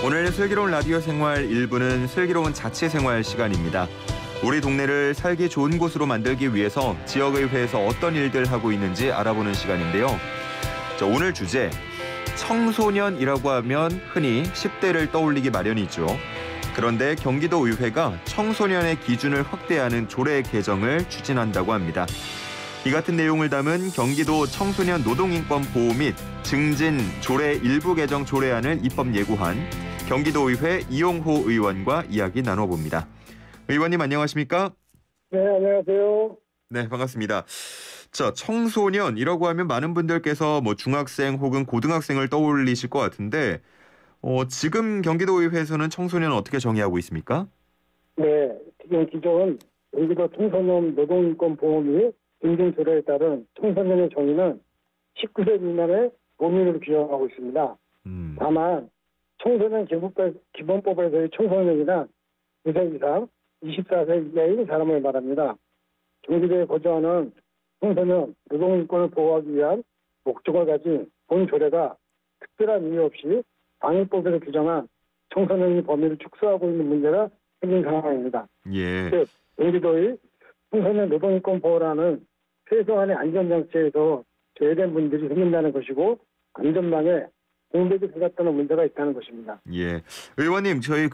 오늘 슬기로운 라디오 생활 1부는 슬기로운 자치생활 시간입니다. 우리 동네를 살기 좋은 곳으로 만들기 위해서 지역의회에서 어떤 일들 하고 있는지 알아보는 시간인데요. 자, 오늘 주제, 청소년이라고 하면 흔히 10대를 떠올리기 마련이죠. 그런데 경기도의회가 청소년의 기준을 확대하는 조례 개정을 추진한다고 합니다. 이 같은 내용을 담은 경기도 청소년 노동인권 보호 및 증진 조례 일부 개정 조례안을 입법 예고한 경기도의회 이용호 의원과 이야기 나눠봅니다. 의원님 안녕하십니까? 네, 안녕하세요. 네, 반갑습니다. 자, 청소년이라고 하면 많은 분들께서 중학생 혹은 고등학생을 떠올리실 것 같은데 지금 경기도의회에서는 청소년은 어떻게 정의하고 있습니까? 네, 지금 기존 경기도 청소년 노동인권 보호 및 증진 조례에 따른 청소년의 정의는 19세 미만의 범인으로 규정하고 있습니다. 다만 청소년 기본법에서의 청소년이란 9세 이상 24세 이하의 사람을 말합니다. 경기도에 거주하는 청소년 노동인권을 보호하기 위한 목적을 가진 본 조례가 특별한 이유 없이 방위법에서 규정한 청소년의 범위를 축소하고 있는 문제가 생긴 상황입니다. 예. 즉, 경기도의 청소년 노동인권 보호라는 최소한의 안전장치에서 제외된 분들이 생긴다는 것이고 안전망에 공백이 생겼다는 문제가 있다는 것입니다. 예. 의원님, 저희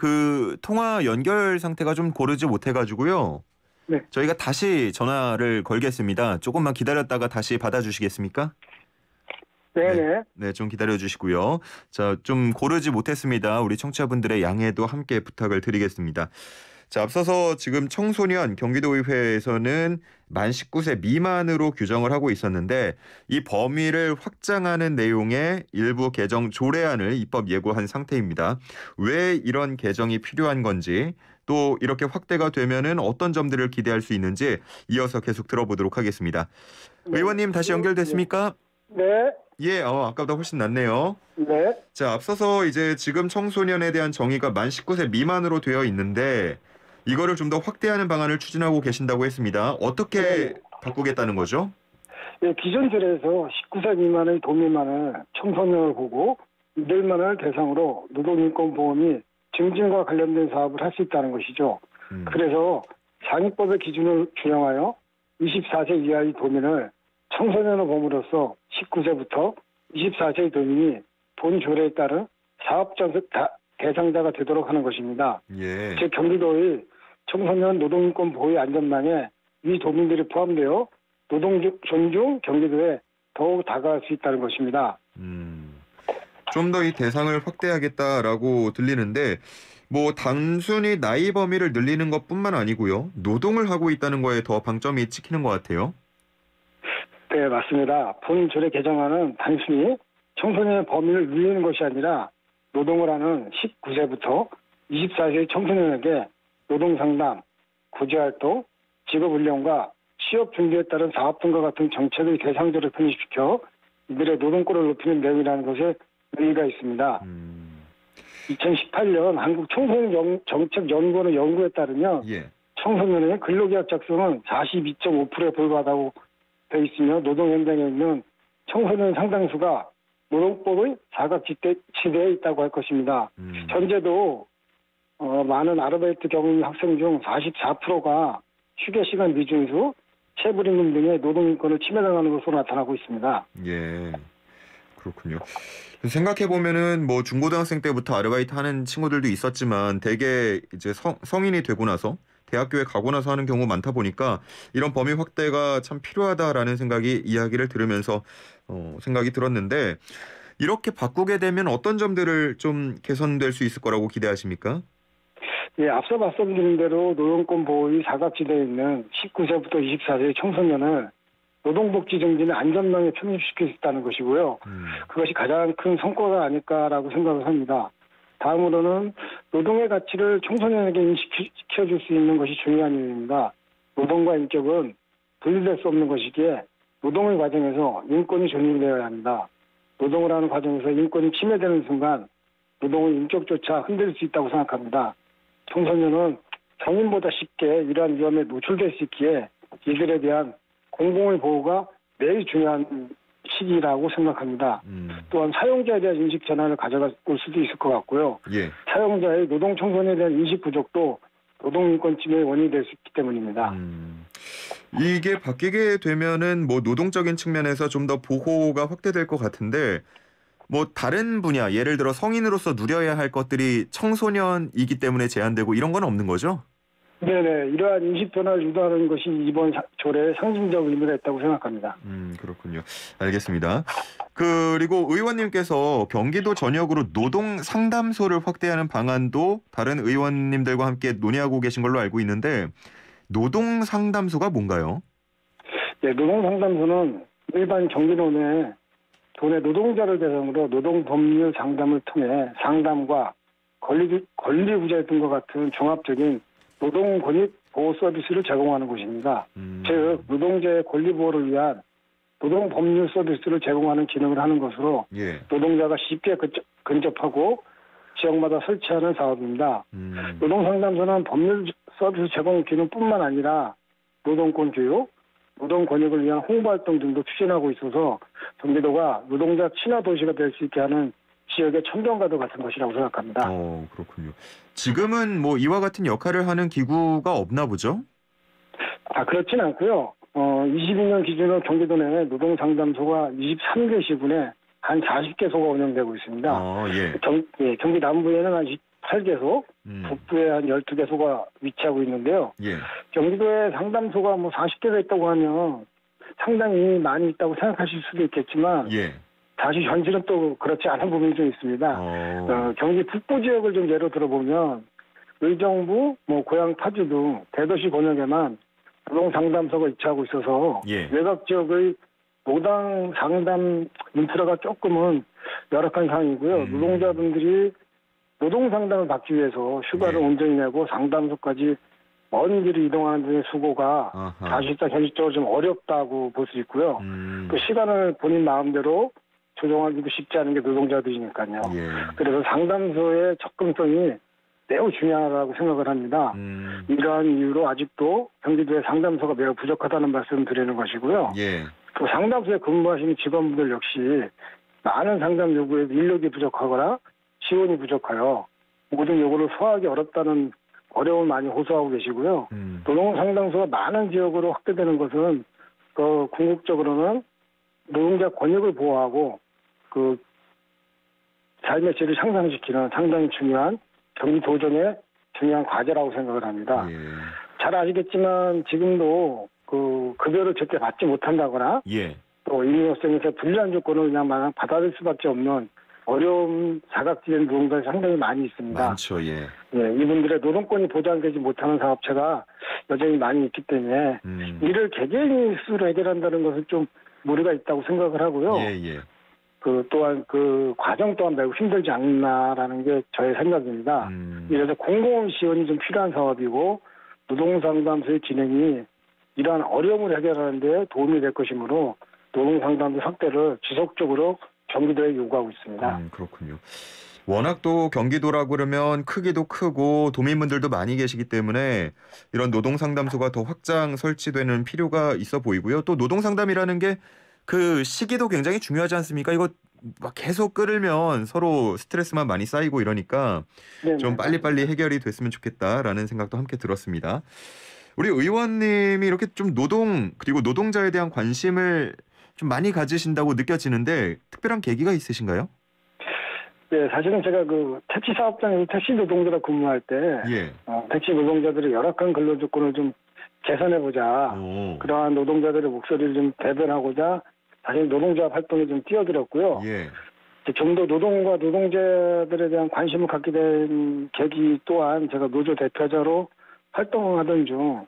통화 연결 상태가 좀 고르지 못해가지고요. 네. 저희가 다시 전화를 걸겠습니다. 조금만 기다렸다가 다시 받아주시겠습니까? 네네. 네, 좀 기다려주시고요. 자, 좀 고르지 못했습니다. 우리 청취자분들의 양해도 함께 부탁을 드리겠습니다. 자, 앞서서 지금 청소년 경기도의회에서는 만 19세 미만으로 규정을 하고 있었는데 이 범위를 확장하는 내용의 일부 개정 조례안을 입법 예고한 상태입니다. 왜 이런 개정이 필요한 건지 또 이렇게 확대가 되면은 어떤 점들을 기대할 수 있는지 이어서 계속 들어보도록 하겠습니다. 네. 의원님 다시 연결됐습니까? 네. 예, 아까보다 훨씬 낫네요. 네. 자, 앞서서 이제 지금 청소년에 대한 정의가 만 19세 미만으로 되어 있는데 이거를 좀 더 확대하는 방안을 추진하고 계신다고 했습니다. 어떻게 바꾸겠다는 거죠? 네, 기존 조례에서 19세 미만의 도민만을 청소년을 보고 이들만을 대상으로 노동인권 보호 및 증진과 관련된 사업을 할 수 있다는 것이죠. 그래서 상위법의 기준을 준용하여 24세 이하의 도민을 청소년을 봄으로써 19세부터 24세의 도민이 본 조례에 따른 사업자 대상자가 되도록 하는 것입니다. 예. 즉 경기도의 청소년 노동인권 보호의 안전망에 이 도민들이 포함되어 노동 존중 경기도에 더욱 다가갈 수 있다는 것입니다. 좀 더 이 대상을 확대하겠다라고 들리는데 단순히 나이 범위를 늘리는 것뿐만 아니고요. 노동을 하고 있다는 거에 더 방점이 찍히는 것 같아요. 네, 맞습니다. 본 조례 개정안은 단순히 청소년의 범위를 늘리는 것이 아니라 노동을 하는 19세부터 24세의 청소년에게 노동상담, 구제활동, 직업훈련과 취업 준비에 따른 사업 등과 같은 정책의 대상자를 편입시켜 이들의 노동권을 높이는 내용이라는 것에 의의가 있습니다. 2018년 한국청소년정책연구원의 연구에 따르면 청소년의 근로계약 작성은 42.5%에 불과하다고 되어 있으며 노동 현장에 있는 청소년 상당수가 노동법의 사각지대에 있다고 할 것입니다. 현재도 많은 아르바이트 경험 학생 중 44%가 휴게 시간 미준수, 체불임금 등의 노동인권을 침해당하는 것으로 나타나고 있습니다. 예, 그렇군요. 생각해 보면은 중고등학생 때부터 아르바이트 하는 친구들도 있었지만 대개 이제 성인이 되고 나서 대학교에 가고 나서 하는 경우 많다 보니까 이런 범위 확대가 참 필요하다라는 이야기를 들으면서 생각이 들었는데 이렇게 바꾸게 되면 어떤 점들을 좀 개선될 수 있을 거라고 기대하십니까? 예, 앞서 말씀드린 대로 노동권 보호의 사각지대에 있는 19세부터 24세의 청소년을 노동복지 증진의 안전망에 편입시킬 수 있다는 것이고요. 그것이 가장 큰 성과가 아닐까라고 생각을 합니다. 다음으로는 노동의 가치를 청소년에게 인식시켜줄 수 있는 것이 중요한 이유입니다. 노동과 인격은 분리될 수 없는 것이기에 노동의 과정에서 인권이 존중되어야 합니다. 노동을 하는 과정에서 인권이 침해되는 순간 노동의 인격조차 흔들릴 수 있다고 생각합니다. 청소년은 성인보다 쉽게 이러한 위험에 노출될 수 있기에 이들에 대한 공공의 보호가 매우 중요한 시기라고 생각합니다. 또한 사용자에 대한 인식 전환을 가져올 수도 있을 것 같고요. 예. 사용자의 노동 청소년에 대한 인식 부족도 노동인권 침해의 원인이 될 수 있기 때문입니다. 이게 바뀌게 되면은 뭐 노동적인 측면에서 좀 더 보호가 확대될 것 같은데 뭐 다른 분야, 예를 들어 성인으로서 누려야 할 것들이 청소년이기 때문에 제한되고 이런 건 없는 거죠? 네네. 이러한 인식 변화를 유도하는 것이 이번 조례의 상징적 의미가 있다고 생각합니다. 그렇군요. 알겠습니다. 그리고 의원님께서 경기도 전역으로 노동 상담소를 확대하는 방안도 다른 의원님들과 함께 논의하고 계신 걸로 알고 있는데 노동 상담소가 뭔가요? 네, 노동 상담소는 일반 경기도 내 도내 노동자를 대상으로 노동 법률 상담을 통해 상담과 권리 구제 등과 같은 종합적인 노동 권익 보호 서비스를 제공하는 곳입니다. 즉 노동자의 권리 보호를 위한 노동 법률 서비스를 제공하는 기능을 하는 것으로 예. 노동자가 쉽게 근접하고 지역마다 설치하는 사업입니다. 노동 상담소는 법률 서비스 제공 기능뿐만 아니라 노동권 교육, 노동 권익을 위한 홍보 활동 등도 추진하고 있어서 경기도가 노동자 친화 도시가 될 수 있게 하는 지역의 청정과도 같은 것이라고 생각합니다. 그렇군요. 지금은 뭐 이와 같은 역할을 하는 기구가 없나 보죠? 그렇진 않고요. 22년 기준으로 경기도 내 노동 상담소가 23개 시군에 한 40개소가 운영되고 있습니다. 예. 경기 남부에는 한 18개소, 북부에 한 12개소가 위치하고 있는데요. 예. 경기도에 상담소가 뭐 40개가 있다고 하면 상당히 많이 있다고 생각하실 수도 있겠지만 예. 사실 현실은 또 그렇지 않은 부분이 좀 있습니다. 경기 북부 지역을 좀 예로 들어보면 의정부, 뭐 고양 파주 등 대도시 권역에만 노동 상담소가 위치하고 있어서 예. 외곽 지역의 노동 상담 인프라가 조금은 열악한 상황이고요. 노동자분들이 노동 상담을 받기 위해서 휴가를 예. 온전히 내고 상담소까지 먼 길을 이동하는 등의 수고가 사실상 현실적으로 좀 어렵다고 볼 수 있고요. 또 시간을 본인 마음대로 조정하기도 쉽지 않은 게 노동자들이니까요. 예. 그래서 상담소의 접근성이 매우 중요하다고 생각을 합니다. 이러한 이유로 아직도 경기도의 상담소가 매우 부족하다는 말씀을 드리는 것이고요. 예. 또 상담소에 근무하시는 직원분들 역시 많은 상담 요구에 인력이 부족하거나 지원이 부족하여 모든 요구를 소화하기 어렵다는 어려움을 많이 호소하고 계시고요. 노동 상담소가 많은 지역으로 확대되는 것은 궁극적으로는 노동자 권익을 보호하고 그 삶의 질을 향상시키는 상당히 중요한 경기도정의 중요한 과제라고 생각을 합니다. 예. 잘 아시겠지만 지금도 그 급여를 제때 받지 못한다거나 예. 또 임용성에서 불리한 조건을 그냥 받아들일 수밖에 없는 어려운 사각지대 노동자들이 상당히 많이 있습니다. 많죠. 예. 예, 이분들의 노동권이 보장되지 못하는 사업체가 여전히 많이 있기 때문에 이를 개개인이 스스로 해결한다는 것은 좀 무리가 있다고 생각을 하고요. 예. 또한 그 과정 또한 매우 힘들지 않나라는 게 저의 생각입니다. 이래서 공공의 지원이 좀 필요한 사업이고 노동상담소의 진행이 이러한 어려움을 해결하는 데 도움이 될 것이므로 노동상담소 확대를 지속적으로 경기도에 요구하고 있습니다. 그렇군요. 워낙 또 경기도라고 그러면 크기도 크고 도민분들도 많이 계시기 때문에 이런 노동상담소가 더 확장 설치되는 필요가 있어 보이고요. 또 노동상담이라는 게 그 시기도 굉장히 중요하지 않습니까? 이거 막 계속 끌면 서로 스트레스만 많이 쌓이고 이러니까 네네. 좀 빨리빨리 해결이 됐으면 좋겠다라는 생각도 함께 들었습니다. 우리 의원님이 이렇게 좀 노동 그리고 노동자에 대한 관심을 좀 많이 가지신다고 느껴지는데 특별한 계기가 있으신가요? 네, 사실은 제가 그 택시 사업장에서 택시 노동자로 근무할 때 예. 택시 노동자들의 열악한 근로 조건을 좀 개선해보자. 그러한 노동자들의 목소리를 좀 대변하고자 사실 노동자 활동에 좀 뛰어들었고요. 예. 좀 더 노동과 노동자들에 대한 관심을 갖게 된 계기 또한 제가 노조 대표자로 활동하던 중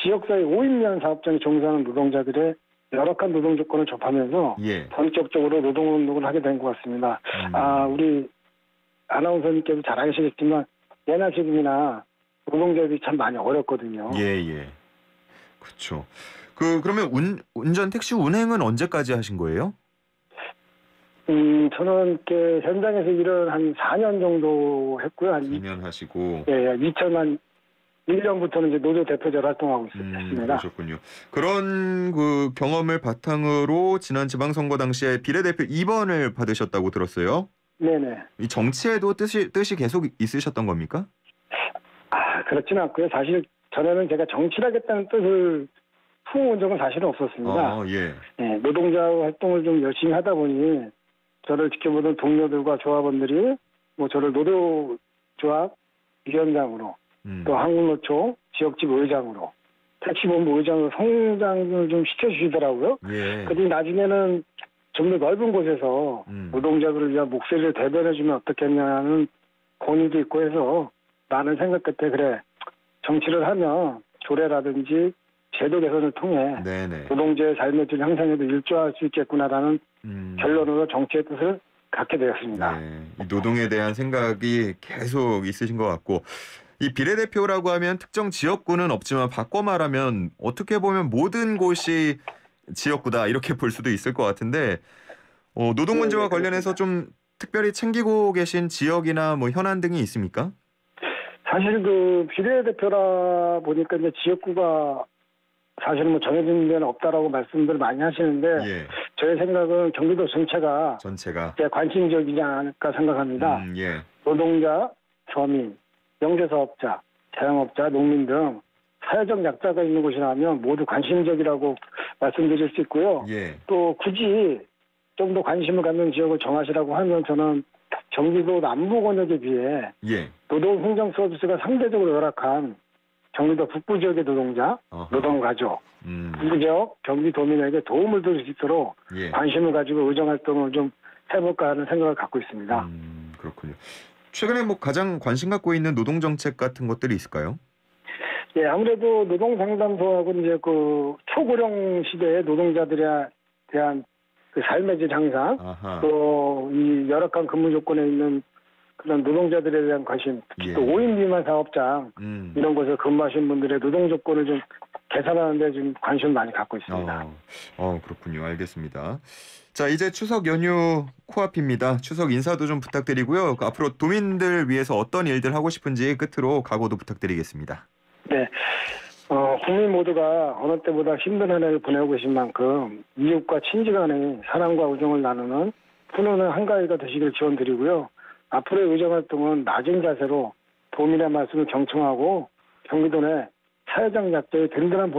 지역사회 5인면 사업장에 종사하는 노동자들의 열악한 노동 조건을 접하면서 예. 본격적으로 노동운동을 하게 된 것 같습니다. 우리 아나운서님께서 잘 아시겠지만 옛날 지금이나 노동자들이 참 많이 어렵거든요. 예. 그렇죠. 그러면 운전 택시 운행은 언제까지 하신 거예요? 저는 이렇게 현장에서 일을 한 4년 정도 했고요. 2년 하시고. 예, 1년부터는 이제 노조 대표자로 활동하고 있습니다. 그러셨군요. 그런 그 경험을 바탕으로 지난 지방선거 당시에 비례대표 2번을 받으셨다고 들었어요. 네네. 이 정치에도 뜻이 계속 있으셨던 겁니까? 그렇지는 않고요. 사실 전에는 제가 정치를 하겠다는 뜻을 품어온 적은 사실은 없었습니다. 예. 네, 노동자 활동을 좀 열심히 하다 보니 저를 지켜보던 동료들과 조합원들이 뭐 저를 노조조합 위원장으로 또 한국노총 지역집 의장으로 택시본부 의장으로 성장을 좀 시켜주시더라고요. 예. 그런데 나중에는 좀 더 넓은 곳에서 노동자들을 위한 목소리를 대변해주면 어떻겠냐는 권유도 있고 해서 나는 생각 끝에 그래 정치를 하면 조례라든지 제도 개선을 통해 네네. 노동자의 삶의 질 향상에도 일조할 수 있겠구나라는 결론으로 정치의 뜻을 갖게 되었습니다. 네, 이 노동에 대한 생각이 계속 있으신 것 같고 이 비례대표라고 하면 특정 지역구는 없지만 바꿔 말하면 어떻게 보면 모든 곳이 지역구다 이렇게 볼 수도 있을 것 같은데 노동 문제와 관련해서 좀 특별히 챙기고 계신 지역이나 뭐 현안 등이 있습니까? 사실 그 비례대표라 보니까 이제 지역구가 사실은 뭐 정해진 데는 없다라고 말씀들 많이 하시는데 예. 저의 생각은 경기도 전체가 이제 관심적이지 않을까 생각합니다. 예. 노동자, 서민, 영세사업자, 자영업자, 농민 등 사회적 약자가 있는 곳이라면 모두 관심적이라고 말씀드릴 수 있고요. 예. 또 굳이 좀 더 관심을 갖는 지역을 정하시라고 하면 저는 경기도 남부 권역에 비해 예. 노동 행정 서비스가 상대적으로 열악한 경기도 북부 지역의 노동자, 노동가족, 북부 지역 경기도민에게 도움을 줄 수 있도록 예. 관심을 가지고 의정활동을 좀 해볼까 하는 생각을 갖고 있습니다. 그렇군요. 최근에 뭐 가장 관심 갖고 있는 노동 정책 같은 것들이 있을까요? 예, 아무래도 노동상담소하고 이제 그 초고령 시대의 노동자들에 대한 그 삶의 질 향상, 또 이 열악한 근무 조건에 있는 그런 노동자들에 대한 관심, 특히 예. 또 5인 미만 사업장 이런 곳에 근무하시는 분들의 노동 조건을 좀 개선하는 데 좀 관심을 많이 갖고 있습니다. 그렇군요. 알겠습니다. 자, 이제 추석 연휴 코앞입니다. 추석 인사도 좀 부탁드리고요. 앞으로 도민들 위해서 어떤 일들 하고 싶은지 끝으로 각오도 부탁드리겠습니다. 네. 국민 모두가 어느 때보다 힘든 한 해를 보내고 계신 만큼 이웃과 친지 간의 사랑과 우정을 나누는 훈훈한 한가위가 되시길 지원드리고요. 앞으로의 의정활동은 낮은 자세로 도민의 말씀을 경청하고 경기도 내 사회적 약자의 든든한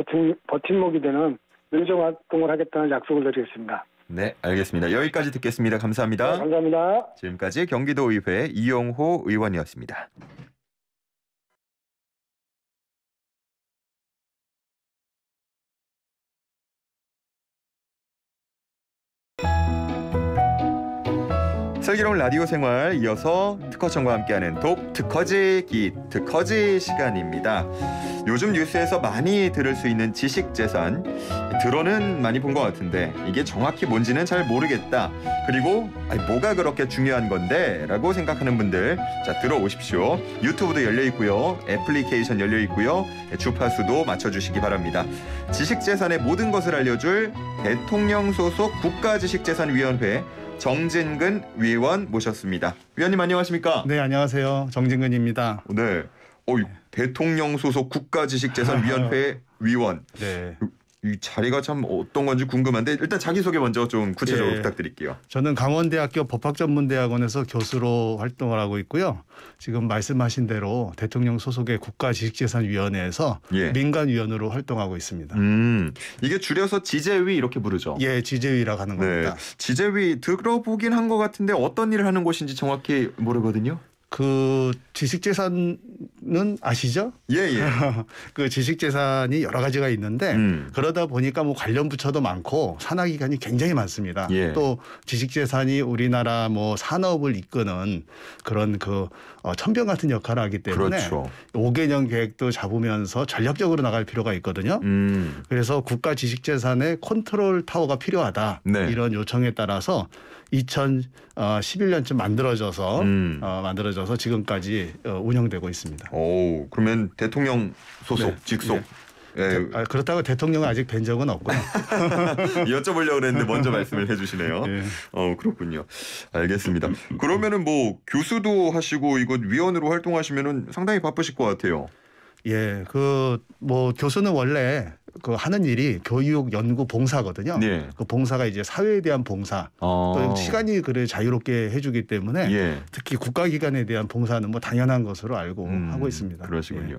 버팀목이 되는 의정활동을 하겠다는 약속을 드리겠습니다. 네, 알겠습니다. 여기까지 듣겠습니다. 감사합니다. 네, 감사합니다. 지금까지 경기도의회 이용호 의원이었습니다. 슬기로운 라디오 생활 이어서 특허청과 함께하는 독특허지 특허지 시간입니다. 요즘 뉴스에서 많이 들을 수 있는 지식재산 들어는 많이 본 것 같은데 이게 정확히 뭔지는 잘 모르겠다. 그리고 뭐가 그렇게 중요한 건데 라고 생각하는 분들 자 들어오십시오. 유튜브도 열려 있고요. 애플리케이션 열려 있고요. 주파수도 맞춰주시기 바랍니다. 지식재산의 모든 것을 알려줄 대통령 소속 국가지식재산위원회 정진근 위원 모셨습니다. 위원님 안녕하십니까? 네, 안녕하세요. 정진근입니다. 네. 대통령 소속 국가지식재산위원회 위원. 네. 이 자리가 참 어떤 건지 궁금한데 일단 자기소개 먼저 좀 구체적으로 부탁드릴게요. 저는 강원대학교 법학전문대학원에서 교수로 활동을 하고 있고요. 지금 말씀하신 대로 대통령 소속의 국가지식재산위원회에서 민간위원으로 활동하고 있습니다. 이게 줄여서 지재위 이렇게 부르죠? 예, 지재위라고 하는 겁니다. 지재위 들어보긴 한 것 같은데 어떤 일을 하는 곳인지 정확히 모르거든요. 그 지식재산은 아시죠? 예. 그 지식재산이 여러 가지가 있는데 그러다 보니까 뭐 관련 부처도 많고 산하기관이 굉장히 많습니다. 또 지식재산이 우리나라 뭐 산업을 이끄는 그런 그 천병 같은 역할을 하기 때문에 5개년 계획도 잡으면서 전략적으로 나갈 필요가 있거든요. 그래서 국가 지식재산의 컨트롤 타워가 필요하다. 이런 요청에 따라서 2011년쯤 만들어져서 지금까지 운영되고 있습니다. 오, 그러면 대통령 소속 직속. 그렇다고 대통령은 아직 뵌 적은 없고요. 여쭤보려고 그랬는데 먼저 말씀을 해주시네요. 그렇군요. 알겠습니다. 그러면은 뭐 교수도 하시고 이거 위원으로 활동하시면은 상당히 바쁘실 것 같아요. 예, 그 뭐 교수는 원래 그 하는 일이 교육, 연구, 봉사거든요. 네. 그 봉사가 이제 사회에 대한 봉사, 또 시간이 그래 자유롭게 해주기 때문에 예. 특히 국가기관에 대한 봉사는 뭐 당연한 것으로 알고 하고 있습니다. 그러시군요. 예.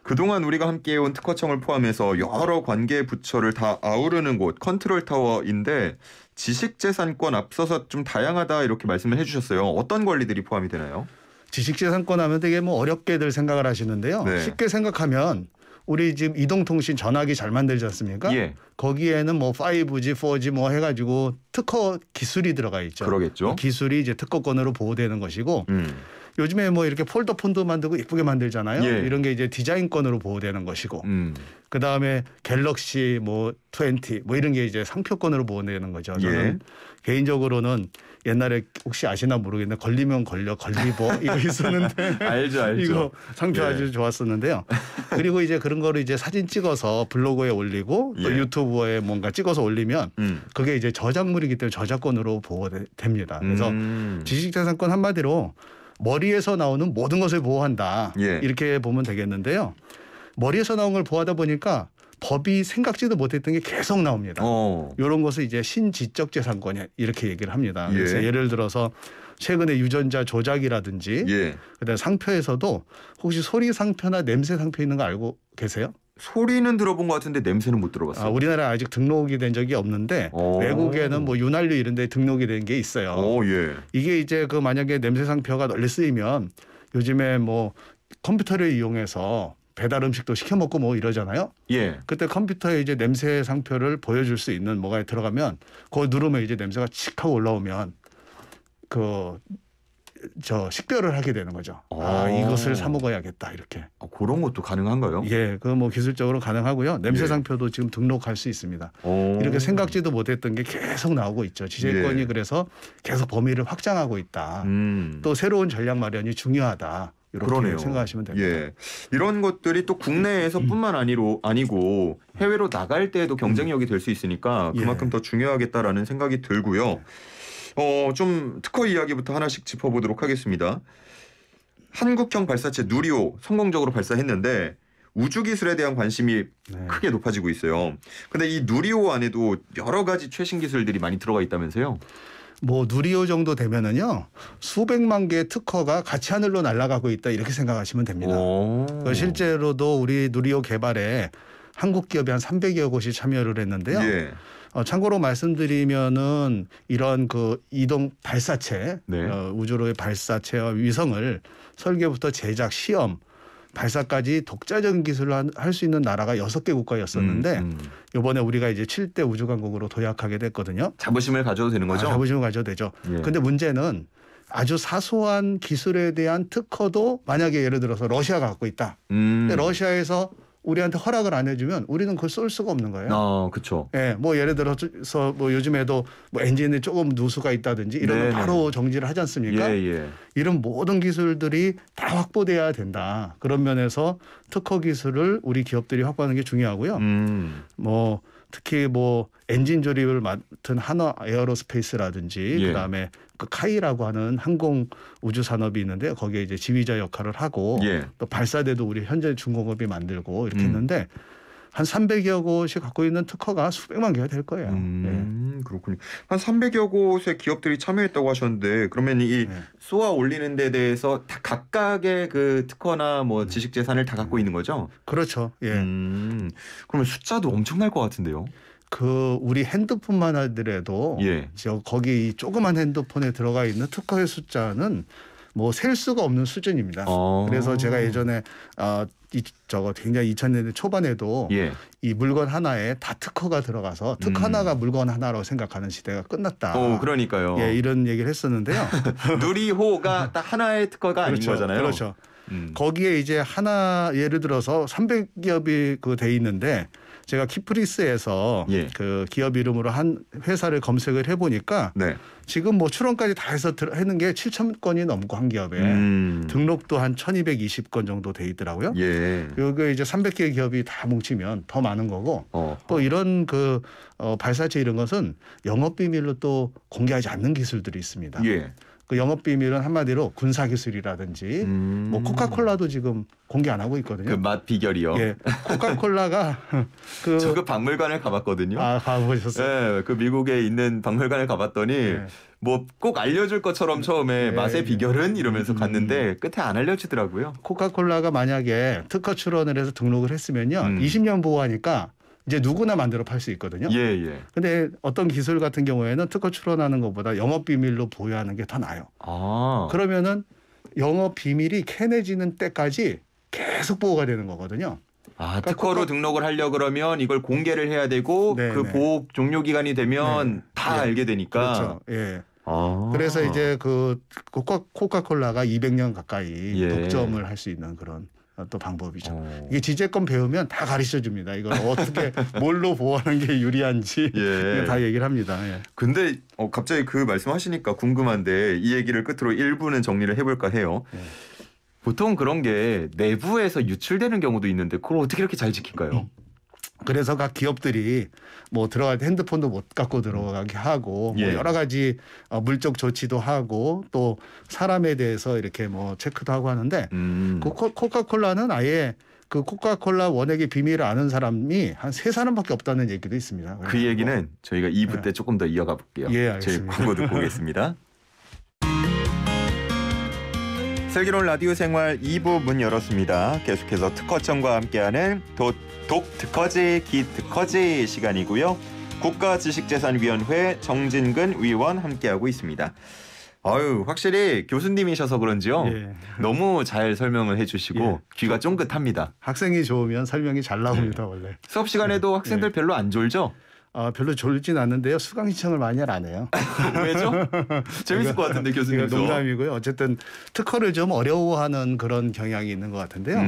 그동안 우리가 함께해온 특허청을 포함해서 여러 관계 부처를 다 아우르는 곳 컨트롤타워인데 지식재산권 앞서서 좀 다양하다 이렇게 말씀을 해주셨어요. 어떤 권리들이 포함이 되나요? 지식재산권 하면 되게 뭐 어렵게들 생각을 하시는데요. 네. 쉽게 생각하면 우리 지금 이동통신 전화기 잘 만들지 않습니까? 예. 거기에는 뭐 5G, 4G 뭐 해가지고 특허 기술이 들어가 있죠. 그러겠죠. 그 기술이 이제 특허권으로 보호되는 것이고 요즘에 뭐 이렇게 폴더폰도 만들고 예쁘게 만들잖아요. 예. 이런 게 이제 디자인권으로 보호되는 것이고 그 다음에 갤럭시 뭐 20 뭐 이런 게 이제 상표권으로 보호되는 거죠. 저는 예. 개인적으로는 옛날에 혹시 아시나 모르겠는데 걸리면 걸려 걸리버 이거 있었는데 알죠. 이거 상표 예. 아주 좋았었는데요. 그리고 이제 그런 거를 이제 사진 찍어서 블로그에 올리고 또 예. 유튜브에 뭔가 찍어서 올리면 그게 이제 저작물이기 때문에 저작권으로 보호됩니다. 그래서 지식재산권 한마디로 머리에서 나오는 모든 것을 보호한다. 예. 이렇게 보면 되겠는데요. 머리에서 나온 걸 보호하다 보니까 법이 생각지도 못했던 게 계속 나옵니다. 이런 것을 이제 신지적재산권 이렇게 얘기를 합니다. 그래서 예. 예를 들어서 최근에 유전자 조작이라든지 예. 그다음에 상표에서도 혹시 소리 상표나 냄새 상표 있는 거 알고 계세요? 소리는 들어본 것 같은데 냄새는 못 들어봤어요. 우리나라에 아직 등록이 된 적이 없는데 외국에는 뭐 윤활유 이런 데 등록이 된 게 있어요. 예. 이게 이제 그 만약에 냄새 상표가 널리 쓰이면 요즘에 뭐 컴퓨터를 이용해서 배달 음식도 시켜 먹고 뭐 이러잖아요. 예. 그때 컴퓨터에 이제 냄새 상표를 보여줄 수 있는 뭐가 들어가면 그걸 누르면 이제 냄새가 칙 하고 올라오면 식별을 하게 되는 거죠. 이것을 사 먹어야겠다 이렇게. 그런 것도 가능한가요? 예, 그 뭐 기술적으로 가능하고요. 냄새 예. 상표도 지금 등록할 수 있습니다. 이렇게 생각지도 못했던 게 계속 나오고 있죠. 지재권이 예. 그래서 계속 범위를 확장하고 있다. 또 새로운 전략 마련이 중요하다. 이렇게 그러네요. 생각하시면 됩니다. 예. 이런 것들이 또 국내에서뿐만 아니고 해외로 나갈 때에도 경쟁력이 될 수 있으니까 그만큼 더 중요하겠다라는 생각이 들고요. 좀 특허 이야기부터 하나씩 짚어보도록 하겠습니다. 한국형 발사체 누리호 성공적으로 발사했는데 우주 기술에 대한 관심이 크게 높아지고 있어요. 근데 이 누리호 안에도 여러 가지 최신 기술들이 많이 들어가 있다면서요? 뭐 누리호 정도 되면은요 수백만 개의 특허가 같이 하늘로 날아가고 있다 이렇게 생각하시면 됩니다. 실제로도 우리 누리호 개발에 한국 기업이 한 300여 곳이 참여를 했는데요. 예. 참고로 말씀드리면은 이런 그 이동 발사체, 우주로의 발사체와 위성을 설계부터 제작, 시험, 발사까지 독자적인 기술을 할 수 있는 나라가 6개 국가였었는데 이번에 우리가 이제 7대 우주강국으로 도약하게 됐거든요. 자부심을 가져도 되는 거죠? 자부심을 가져도 되죠. 그런데 문제는 아주 사소한 기술에 대한 특허도 만약에 예를 들어서 러시아가 갖고 있다. 근데 러시아에서 우리한테 허락을 안 해주면 우리는 그걸 쏠 수가 없는 거예요. 그렇죠. 예, 뭐 예를 들어서 뭐 요즘에도 뭐 엔진에 조금 누수가 있다든지 이러면 바로 정지를 하지 않습니까? 이런 모든 기술들이 다 확보돼야 된다. 그런 면에서 특허 기술을 우리 기업들이 확보하는 게 중요하고요. 뭐 특히 뭐 엔진 조립을 맡은 한화 에어로스페이스라든지 그다음에 그 카이라고 하는 항공 우주 산업이 있는데 거기에 이제 지휘자 역할을 하고 또 발사대도 우리 현재 중공업이 만들고 이렇게 했는데 한 300여 곳이 갖고 있는 특허가 수백만 개가 될 거예요. 그렇군요. 한 300여 곳의 기업들이 참여했다고 하셨는데 그러면 이 쏘아 올리는 데 대해서 다 각각의 그 특허나 뭐 지식 재산을 다 갖고 있는 거죠? 그렇죠. 예. 그러면 숫자도 엄청날 것 같은데요. 그 우리 핸드폰만 하더라도 거기 이 조그만 핸드폰에 들어가 있는 특허의 숫자는 뭐 셀 수가 없는 수준입니다. 그래서 제가 예전에 굉장히 2000년대 초반에도 이 물건 하나에 다 특허가 들어가서 특허 하나가 물건 하나로 생각하는 시대가 끝났다. 그러니까요. 예, 이런 얘기를 했었는데요. 누리호가 딱 하나의 특허가 아닌 거잖아요. 그렇죠. 거기에 이제 하나 예를 들어서 300기업이 그 돼 있는데 제가 키프리스에서 그 기업 이름으로 한 회사를 검색을 해보니까 지금 뭐 출원까지 다 해서 했는 게 7,000건이 넘고 한 기업에 등록도 한 1,220건 정도 돼 있더라고요. 여기 이제 300개 기업이 다 뭉치면 더 많은 거고 또 이런 그 발사체 이런 것은 영업 비밀로 또 공개하지 않는 기술들이 있습니다. 그 영업 비밀은 한마디로 군사 기술이라든지 뭐 코카콜라도 지금 공개 안 하고 있거든요. 그 맛 비결이요. 예, 코카콜라가 저 그 박물관을 가봤거든요. 아, 가보셨어요? 네, 그 미국에 있는 박물관을 가봤더니 네. 뭐 꼭 알려줄 것처럼 처음에 네. 맛의 비결은 이러면서 갔는데 끝에 안 알려주더라고요. 코카콜라가 만약에 특허 출원을 해서 등록을 했으면요, 20년 보호하니까 이제 누구나 만들어 팔 수 있거든요. 예, 예. 근데 어떤 기술 같은 경우에는 특허 출원하는 것보다 영업 비밀로 보유하는 게 더 나아요. 아. 그러면은 영업 비밀이 캐내지는 때까지 계속 보호가 되는 거거든요. 아, 특허로 등록을 하려 그러면 이걸 공개를 해야 되고 네, 그 네. 보호 종료 기간이 되면 네. 다 예. 알게 되니까. 그렇죠. 예. 아. 그래서 이제 그 코카콜라가 200년 가까이 예. 독점을 할 수 있는 그런 또 방법이죠. 이게 이게 지재권 배우면 다 가르쳐 줍니다. 이걸 어떻게 뭘로 보호하는 게 유리한지 예. 다 얘기를 합니다. 예. 근데 갑자기 그 말씀하시니까 궁금한데 이 얘기를 끝으로 1부는 정리를 해볼까 해요. 예. 보통 그런 게 내부에서 유출되는 경우도 있는데 그걸 어떻게 이렇게 잘 지킬까요? 그래서 각 기업들이 뭐 들어갈 때 핸드폰도 못 갖고 들어가게 하고 예. 뭐 여러 가지 물적 조치도 하고 또 사람에 대해서 이렇게 뭐 체크도 하고 하는데 그 코카콜라는 아예 그 코카콜라 원액의 비밀을 아는 사람이 한 3사람밖에 없다는 얘기도 있습니다. 그 얘기는 저희가 2부 때 조금 더 이어가 볼게요. 예, 저희 알겠습니다. 광고 듣고 오겠습니다. 슬기로운 라디오 생활 2부 문 열었습니다. 계속해서 특허청과 함께하는 독특허지 기특허지 시간이고요. 국가지식재산위원회 정진근 위원 함께하고 있습니다. 아유, 확실히 교수님이셔서 그런지요. 예. 너무 잘 설명을 해주시고 예. 귀가 쫑긋합니다. 학생이 좋으면 설명이 잘 나옵니다. 원래. 수업 시간에도 학생들 별로 안 졸죠? 별로 졸진 않는데요. 수강 신청을 많이 안 해요. 왜죠? 재밌을 것 같은데 교수님. 농담이고요. 어쨌든 특허를 좀 어려워하는 그런 경향이 있는 것 같은데요.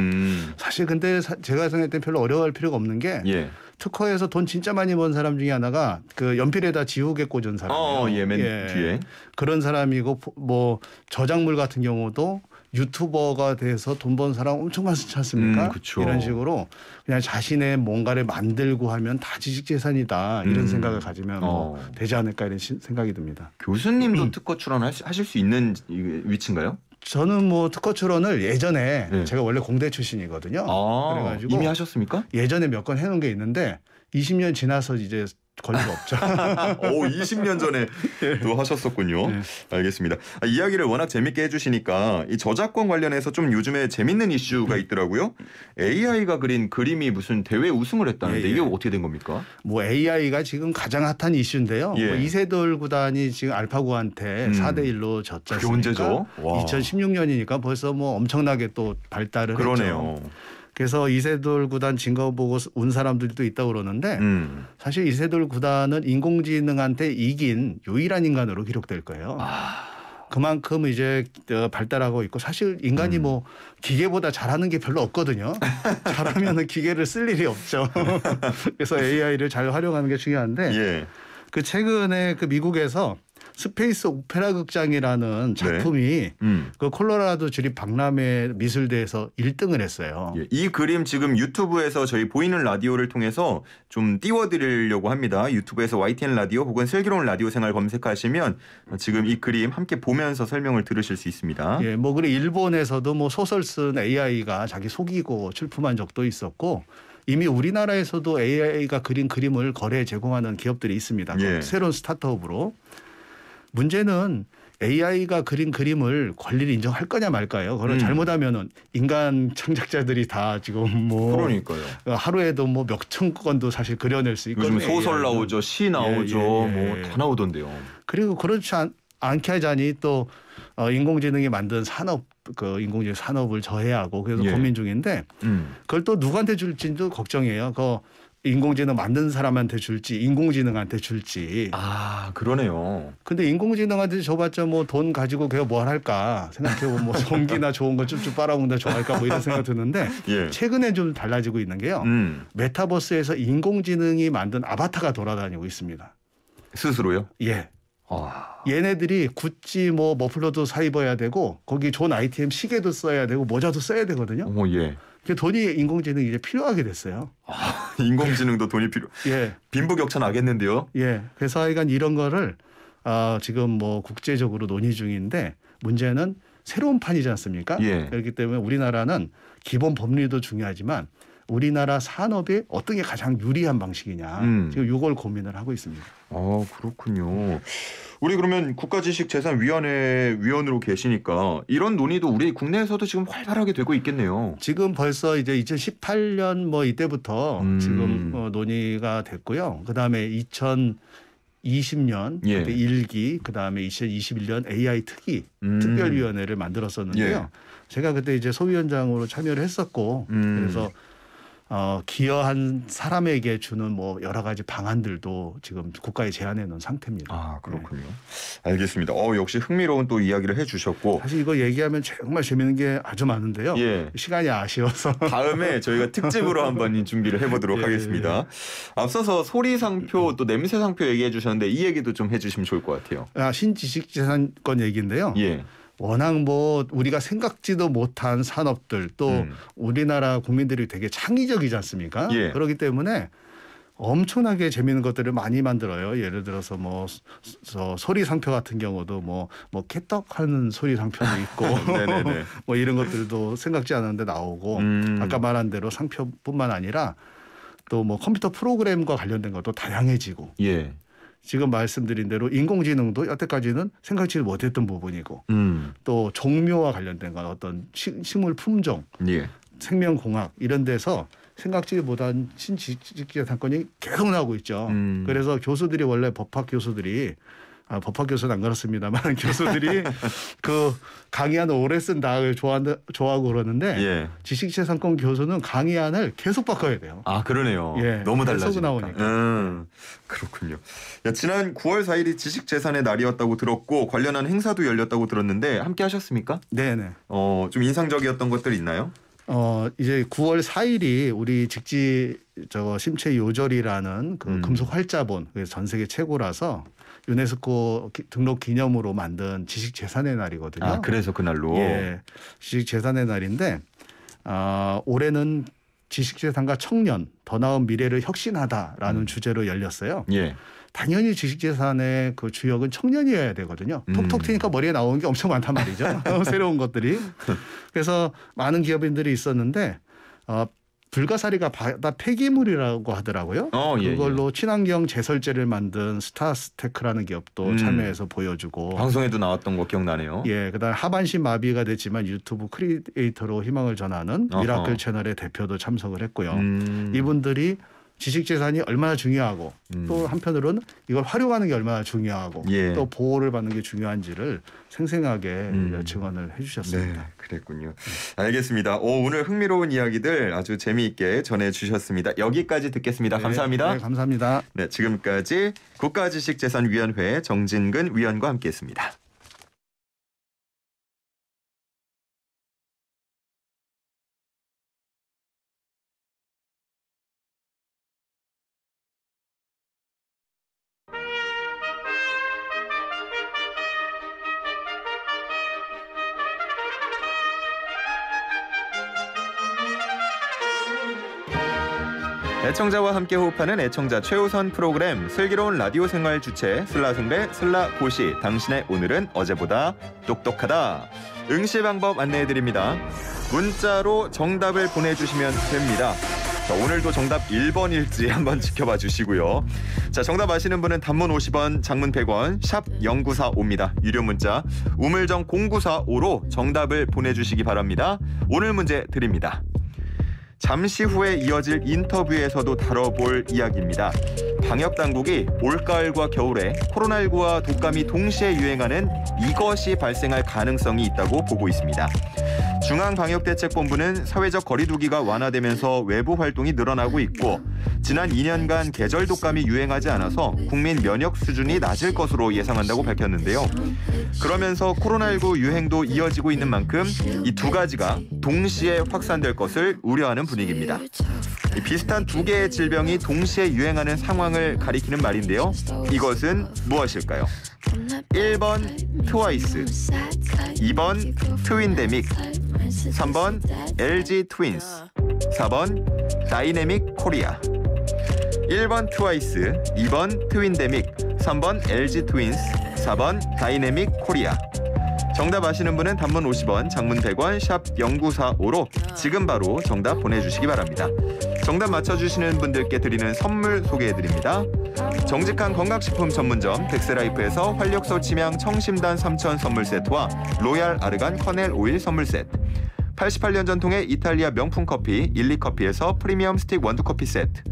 사실 근데 제가 생각할 때 별로 어려워할 필요가 없는 게 예. 특허에서 돈 진짜 많이 번 사람 중에 하나가 그 연필에다 지우개 꽂은 사람이에요. 예, 맨 뒤에. 그런 사람이고 뭐 저작물 같은 경우도 유튜버가 돼서 돈 번 사람 엄청 많지 않습니까? 그쵸. 이런 식으로 그냥 자신의 뭔가를 만들고 하면 다 지식재산이다 이런 생각을 가지면 뭐 되지 않을까 이런 생각이 듭니다. 교수님도 특허 출원하실 수 있는 위치인가요? 저는 뭐 특허 출원을 예전에 제가 원래 공대 출신이거든요. 그래가지고 이미 하셨습니까? 예전에 몇 건 해놓은 게 있는데 20년 지나서 이제 권리가 없죠. 20년 전에 또 하셨었군요. 네. 알겠습니다. 이야기를 워낙 재밌게 해주시니까 이 저작권 관련해서 좀 요즘에 재밌는 이슈가 있더라고요. AI가 그린 그림이 무슨 대회 우승을 했다는데 이게 어떻게 된 겁니까? 뭐 AI가 지금 가장 핫한 이슈인데요. 예. 뭐 이세돌 구단이 지금 알파고한테 4대1로 졌지 않습니까? 그게 언제죠? 와. 2016년이니까 벌써 뭐 엄청나게 또 발달을 그러네요. 했죠. 그래서 이세돌 구단 진 거 보고 운 사람들도 있다고 그러는데 사실 이세돌 구단은 인공지능한테 이긴 유일한 인간으로 기록될 거예요. 그만큼 이제 발달하고 있고 사실 인간이 뭐 기계보다 잘하는 게 별로 없거든요. 잘하면은 기계를 쓸 일이 없죠. 그래서 AI를 잘 활용하는 게 중요한데 예. 그 최근에 그 미국에서 스페이스 오페라 극장이라는 작품이 그 콜로라도 주립 박람회 미술대에서 1등을 했어요. 예, 이 그림 지금 유튜브에서 저희 보이는 라디오를 통해서 좀 띄워드리려고 합니다. 유튜브에서 YTN 라디오 혹은 슬기로운 라디오 생활 검색하시면 지금 이 그림 함께 보면서 설명을 들으실 수 있습니다. 예, 뭐 그리고 일본에서도 뭐 소설 쓴 AI가 자기 속이고 출품한 적도 있었고 이미 우리나라에서도 AI가 그린 그림을 거래에 제공하는 기업들이 있습니다. 예. 새로운 스타트업으로. 문제는 AI가 그린 그림을 권리를 인정할 거냐 말까요? 그걸 잘못하면은 인간 창작자들이 다 지금 뭐 그러니까요. 하루에도 뭐 몇천 건도 사실 그려낼 수 있거든요. 요즘 소설 나오죠, 시 나오죠, 뭐 다 나오던데요. 그리고 그렇지 않게 하자니 또 인공지능이 만든 산업, 그 인공지능 산업을 저해하고 그래서 고민 중인데 그걸 또 누구한테 줄지도 걱정이에요. 그 인공지능 만든 사람한테 줄지 인공지능한테 줄지. 아, 그러네요. 근데 인공지능한테 줘봤자 뭐 돈 가지고 걔가 뭘 할까 생각해보면 뭐 전기나 좋은 거 쭉쭉 빨아먹는다 좋아할까 뭐 이런 생각 드는데 예. 최근에 좀 달라지고 있는 게요. 메타버스에서 인공지능이 만든 아바타가 돌아다니고 있습니다. 스스로요? 예. 얘네들이 구찌 뭐 머플러도 사 입어야 되고 거기 존 아이템 시계도 써야 되고 모자도 써야 되거든요. 예. 그 돈이 인공지능이 이제 필요하게 됐어요. 인공지능도 돈이 예. 빈부격차 나겠는데요. 예. 그래서 하여간 이런 거를 지금 뭐 국제적으로 논의 중인데 문제는 새로운 판이지 않습니까? 예. 그렇기 때문에 우리나라는 기본 법리도 중요하지만 우리나라 산업에 어떤 게 가장 유리한 방식이냐 지금 이걸 고민을 하고 있습니다. 그렇군요. 우리 그러면 국가지식재산위원회 위원으로 계시니까 이런 논의도 우리 국내에서도 지금 활발하게 되고 있겠네요. 지금 벌써 이제 2018년 뭐 이때부터 지금 논의가 됐고요. 그다음에 2020년 예. 그때 1기 그다음에 2021년 AI 특위 특별위원회를 만들었었는데요. 예. 제가 그때 이제 소위원장으로 참여를 했었고 그래서 기여한 사람에게 주는 뭐 여러 가지 방안들도 지금 국가에 제안해 놓은 상태입니다. 그렇군요. 네. 알겠습니다. 역시 흥미로운 또 이야기를 해주셨고 사실 이거 얘기하면 정말 재밌는 게 아주 많은데요. 예. 시간이 아쉬워서 다음에 저희가 특집으로 한번 준비를 해보도록 하겠습니다. 앞서서 소리 상표 또 냄새 상표 얘기해 주셨는데 이 얘기도 좀 해주시면 좋을 것 같아요. 신지식재산권 얘기인데요. 예. 워낙 뭐 우리가 생각지도 못한 산업들 또 우리나라 국민들이 되게 창의적이지 않습니까? 예. 그렇기 때문에 엄청나게 재미있는 것들을 많이 만들어요. 예를 들어서 뭐 소리 상표 같은 경우도 뭐 깨떡하는 소리 상표도 있고 뭐 이런 것들도 생각지 않았는데 나오고 아까 말한 대로 상표뿐만 아니라 또 뭐 컴퓨터 프로그램과 관련된 것도 다양해지고. 예. 지금 말씀드린 대로 인공지능도 여태까지는 생각지 못했던 부분이고 또 종묘와 관련된 건 어떤 식물 품종, 예. 생명공학 이런 데서 생각지 못한 신지식재산권이 계속 나오고 있죠. 그래서 교수들이 원래 법학 교수들이 법학 교수는 안 그렇습니다만 교수들이 그 강의안을 오래 쓴 다을 좋아하고 그러는데 예. 지식재산권 교수는 강의안을 계속 바꿔야 돼요. 그러네요. 예. 너무 달라지니까. 나오니까. 그렇군요. 지난 9월 4일이 지식재산의 날이었다고 들었고 관련한 행사도 열렸다고 들었는데 함께 하셨습니까? 네네. 좀 인상적이었던 것들 있나요? 이제 9월 4일이 우리 심체 요절이라는 그 금속 활자본 그래서 전 세계 최고라서 유네스코 등록 기념으로 만든 지식재산의 날이거든요. 그래서 그날로. 예, 지식재산의 날인데 올해는 지식재산과 청년 더 나은 미래를 혁신하다라는 주제로 열렸어요. 예. 당연히 지식재산의 그 주역은 청년이어야 되거든요. 톡톡 튀니까 머리에 나오는 게 엄청 많단 말이죠. 새로운 것들이. 그래서 많은 기업인들이 있었는데 불가사리가 바다 폐기물이라고 하더라고요. 그걸로 친환경 제설제를 만든 스타스테크라는 기업도 참여해서 보여주고. 방송에도 나왔던 거 기억나네요. 예, 그다음 하반신 마비가 됐지만 유튜브 크리에이터로 희망을 전하는 미라클 채널의 대표도 참석을 했고요. 이분들이 지식재산이 얼마나 중요하고 또 한편으로는 이걸 활용하는 게 얼마나 중요하고 또 보호를 받는 게 중요한지를 생생하게 증언을 해주셨습니다. 네, 그랬군요. 알겠습니다. 오늘 흥미로운 이야기들 아주 재미있게 전해주셨습니다. 여기까지 듣겠습니다. 감사합니다. 네, 감사합니다. 네, 지금까지 국가지식재산위원회 정진근 위원과 함께했습니다. 애청자와 함께 호흡하는 애청자 최우선 프로그램 슬기로운 라디오 생활 주체 슬라생배 슬라고시 당신의 오늘은 어제보다 똑똑하다. 응시 방법 안내해드립니다. 문자로 정답을 보내주시면 됩니다. 자, 오늘도 정답 1번일지 한번 지켜봐 주시고요. 자, 정답 아시는 분은 단문 50원, 장문 100원, 샵 0945입니다. 유료 문자 우물정 0945로 정답을 보내주시기 바랍니다. 오늘 문제 드립니다. 잠시 후에 이어질 인터뷰에서도 다뤄볼 이야기입니다. 방역당국이 올가을과 겨울에 코로나19와 독감이 동시에 유행하는 이것이 발생할 가능성이 있다고 보고 있습니다. 중앙방역대책본부는 사회적 거리두기가 완화되면서 외부 활동이 늘어나고 있고 지난 2년간 계절 독감이 유행하지 않아서 국민 면역 수준이 낮을 것으로 예상한다고 밝혔는데요. 그러면서 코로나19 유행도 이어지고 있는 만큼 이 두 가지가 동시에 확산될 것을 우려하는 분위기입니다. 비슷한 두 개의 질병이 동시에 유행하는 상황을 가리키는 말인데요. 이것은 무엇일까요? 1번 트와이스, 2번 트윈데믹, 3번 LG 트윈스, 4번 다이내믹 코리아. 1번 트와이스, 2번 트윈데믹, 3번 LG 트윈스, 4번 다이내믹 코리아. 정답 아시는 분은 단문 50원, 장문 100원, 샵 0945로 지금 바로 정답 보내주시기 바랍니다. 정답 맞춰주시는 분들께 드리는 선물 소개해드립니다. 정직한 건강식품 전문점 덱스라이프에서 활력소 치명 청심단 3천 선물 세트와 로얄 아르간 커넬 오일 선물 세트, 88년 전통의 이탈리아 명품 커피 일리커피에서 프리미엄 스틱 원두커피 세트,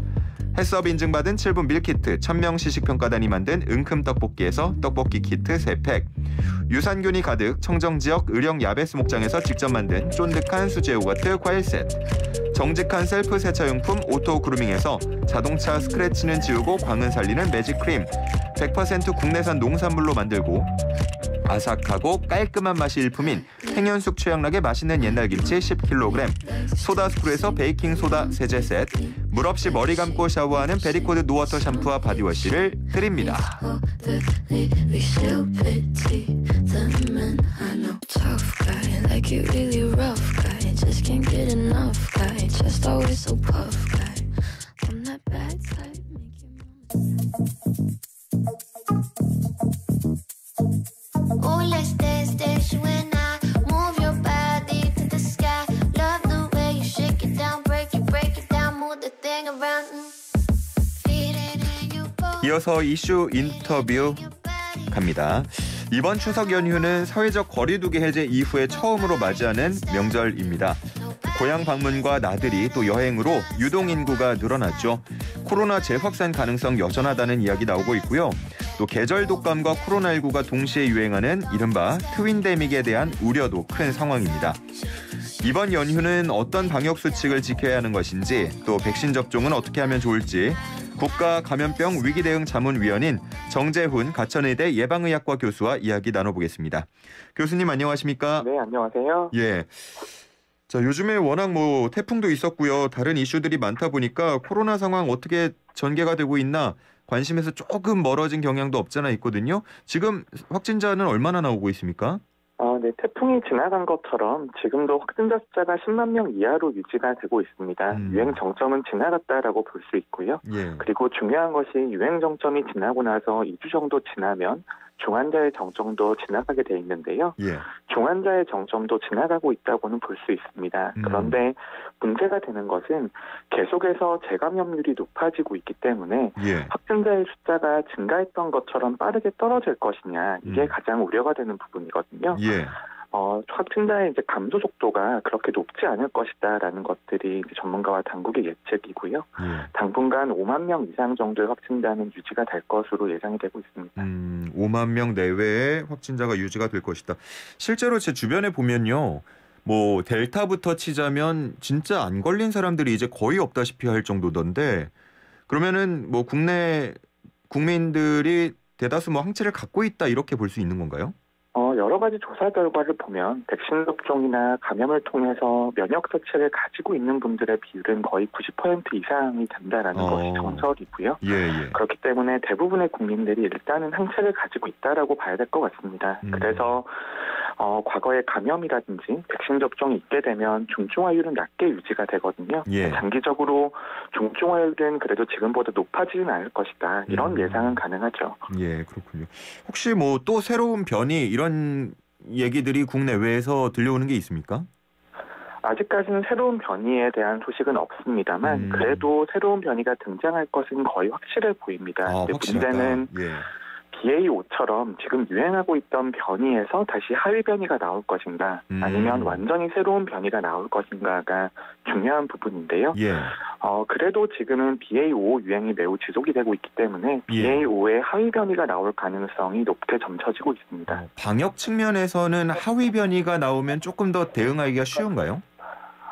햇섭 인증받은 7분 밀키트 천명 시식평가단이 만든 은큼 떡볶이에서 떡볶이 키트 3팩, 유산균이 가득 청정지역 의령 야베스 목장에서 직접 만든 쫀득한 수제 요거트 과일 세트, 정직한 셀프 세차용품 오토 그루밍에서 자동차 스크래치는 지우고 광은 살리는 매직 크림, 100% 국내산 농산물로 만들고 아삭하고 깔끔한 맛이 일품인 행현숙 최양락의 맛있는 옛날 김치 10kg, 소다스프루에서 베이킹소다 세제 세트, 물 없이 머리 감고 샤워하는 베리코드 노워터 샴푸와 바디워시를 드립니다. Oh, let's dance, dance, you and I. Move your body to the sky. Love the way you shake it down, break it down, move the thing around. Feel it in your bones. 이어서 이슈 인터뷰 갑니다. 이번 추석 연휴는 사회적 거리두기 해제 이후에 처음으로 맞이하는 명절입니다. 고향 방문과 나들이 또 여행으로 유동 인구가 늘어났죠. 코로나 재확산 가능성 여전하다는 이야기 나오고 있고요. 또 계절 독감과 코로나19가 동시에 유행하는 이른바 트윈데믹에 대한 우려도 큰 상황입니다. 이번 연휴는 어떤 방역 수칙을 지켜야 하는 것인지, 또 백신 접종은 어떻게 하면 좋을지 국가감염병 위기대응자문위원인 정재훈 가천의대 예방의학과 교수와 이야기 나눠보겠습니다. 교수님 안녕하십니까? 네, 안녕하세요. 예. 자, 요즘에 워낙 태풍도 있었고요. 다른 이슈들이 많다 보니까 코로나 상황 어떻게 전개가 되고 있나 관심에서 조금 멀어진 경향도 없잖아 있거든요. 지금 확진자는 얼마나 나오고 있습니까? 네, 태풍이 지나간 것처럼 지금도 확진자 숫자가 10만 명 이하로 유지가 되고 있습니다. 유행 정점은 지나갔다라고 볼 수 있고요. 예. 그리고 중요한 것이 유행 정점이 지나고 나서 2주 정도 지나면 중환자의 정점도 지나가게 돼 있는데요. 예. 중환자의 정점도 지나가고 있다고는 볼 수 있습니다. 그런데 문제가 되는 것은 계속해서 재감염률이 높아지고 있기 때문에 예. 확진자의 숫자가 증가했던 것처럼 빠르게 떨어질 것이냐, 이게 가장 우려가 되는 부분이거든요. 예. 확진자의 이제 감소 속도가 그렇게 높지 않을 것이다라는 것들이 이제 전문가와 당국의 예측이고요. 예. 당분간 5만 명 이상 정도의 확진자는 유지가 될 것으로 예상이 되고 있습니다. 5만 명 내외의 확진자가 유지가 될 것이다. 실제로 제 주변에 보면요. 델타부터 치자면 진짜 안 걸린 사람들이 이제 거의 없다시피 할 정도던데, 그러면은 국내 국민들이 대다수 항체를 갖고 있다 이렇게 볼 수 있는 건가요? 여러 가지 조사 결과를 보면 백신 접종이나 감염을 통해서 면역 자체를 가지고 있는 분들의 비율은 거의 90% 이상이 된다라는 것이 정설이고요. 예. 그렇기 때문에 대부분의 국민들이 일단은 항체를 가지고 있다라고 봐야 될 것 같습니다. 그래서 과거에 감염이라든지 백신 접종이 있게 되면 중증화율은 낮게 유지가 되거든요. 예. 장기적으로 중증화율은 그래도 지금보다 높아지진 않을 것이다. 이런 예상은 가능하죠. 예, 그렇군요. 혹시 또 새로운 변이 이런 얘기들이 국내외에서 들려오는 게 있습니까? 아직까지는 새로운 변이에 대한 소식은 없습니다만 그래도 새로운 변이가 등장할 것은 거의 확실해 보입니다. 문제는 BA5처럼 지금 유행하고 있던 변이에서 다시 하위 변이가 나올 것인가, 아니면 완전히 새로운 변이가 나올 것인가가 중요한 부분인데요. 예. 그래도 지금은 BA5 유행이 매우 지속이 되고 있기 때문에 BA5의 하위 변이가 나올 가능성이 높게 점쳐지고 있습니다. 방역 측면에서는 하위 변이가 나오면 조금 더 대응하기가 쉬운가요?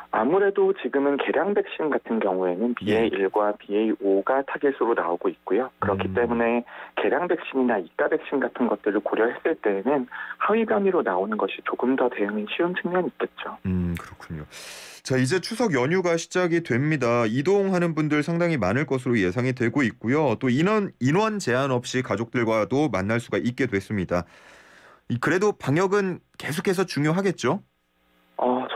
아무래도 지금은 개량 백신 같은 경우에는 BA1과 BA5가 타겟으로 나오고 있고요. 그렇기 때문에 개량 백신이나 이가 백신 같은 것들을 고려했을 때에는 하위 변이로 나오는 것이 조금 더 대응이 쉬운 측면이 있겠죠. 그렇군요. 자, 이제 추석 연휴가 시작이 됩니다. 이동하는 분들 상당히 많을 것으로 예상이 되고 있고요. 또 인원 제한 없이 가족들과도 만날 수가 있게 됐습니다. 그래도 방역은 계속해서 중요하겠죠?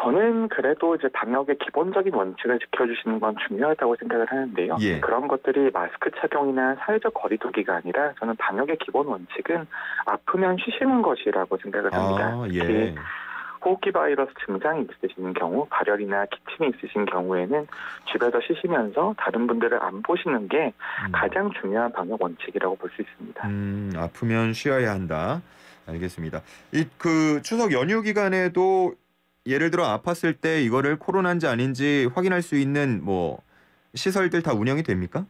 저는 그래도 이제 방역의 기본적인 원칙을 지켜주시는 건 중요하다고 생각을 하는데요. 예. 그런 것들이 마스크 착용이나 사회적 거리두기가 아니라 저는 방역의 기본 원칙은 아프면 쉬시는 것이라고 생각을 합니다. 특히 호흡기 바이러스 증상이 있으신 경우, 발열이나 기침이 있으신 경우에는 집에서 쉬시면서 다른 분들을 안 보시는 게 가장 중요한 방역 원칙이라고 볼 수 있습니다. 아프면 쉬어야 한다. 알겠습니다. 그 추석 연휴 기간에도 예를 들어 아팠을 때 이거를 코로나인지 아닌지 확인할 수 있는 뭐 시설들 다 운영이 됩니까?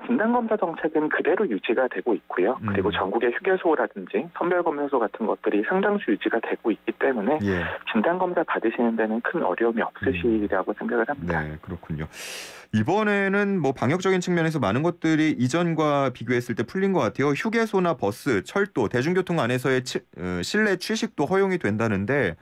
진단검사 정책은 그대로 유지가 되고 있고요. 그리고 전국의 휴게소라든지 선별검사소 같은 것들이 상당수 유지가 되고 있기 때문에 진단검사 받으시는 데는 큰 어려움이 없으시리라고 생각을 합니다. 네, 그렇군요. 이번에는 뭐 방역적인 측면에서 많은 것들이 이전과 비교했을 때 풀린 것 같아요. 휴게소나 버스, 철도, 대중교통 안에서의 실내 취식도 허용이 된다는데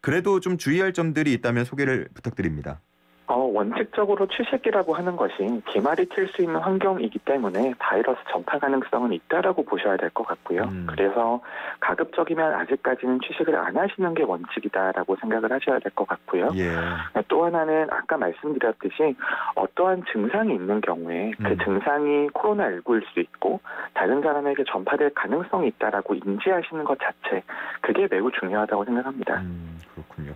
그래도 좀 주의할 점들이 있다면 소개를 부탁드립니다. 원칙적으로 취식이라고 하는 것이 기말이 튈 수 있는 환경이기 때문에 바이러스 전파 가능성은 있다라고 보셔야 될 것 같고요. 그래서 가급적이면 아직까지는 취식을 안 하시는 게 원칙이다라고 생각을 하셔야 될 것 같고요. 또 하나는 아까 말씀드렸듯이 어떠한 증상이 있는 경우에 그 증상이 코로나19일 수 있고 다른 사람에게 전파될 가능성이 있다라고 인지하시는 것 자체, 그게 매우 중요하다고 생각합니다. 그렇군요.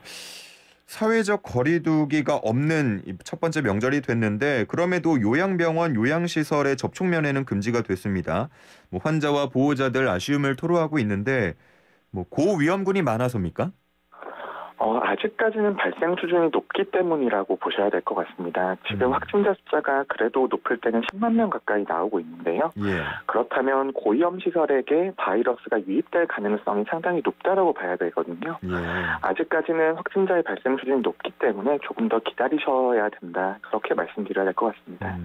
사회적 거리두기가 없는 첫 번째 명절이 됐는데 그럼에도 요양병원, 요양시설의 접촉 면회는 금지가 됐습니다. 뭐 환자와 보호자들 아쉬움을 토로하고 있는데 뭐 고위험군이 많아서입니까? 아직까지는 발생 수준이 높기 때문이라고 보셔야 될 것 같습니다. 지금 확진자 숫자가 그래도 높을 때는 10만 명 가까이 나오고 있는데요. 그렇다면 고위험 시설에게 바이러스가 유입될 가능성이 상당히 높다라고 봐야 되거든요. 아직까지는 확진자의 발생 수준이 높기 때문에 조금 더 기다리셔야 된다. 그렇게 말씀드려야 될 것 같습니다.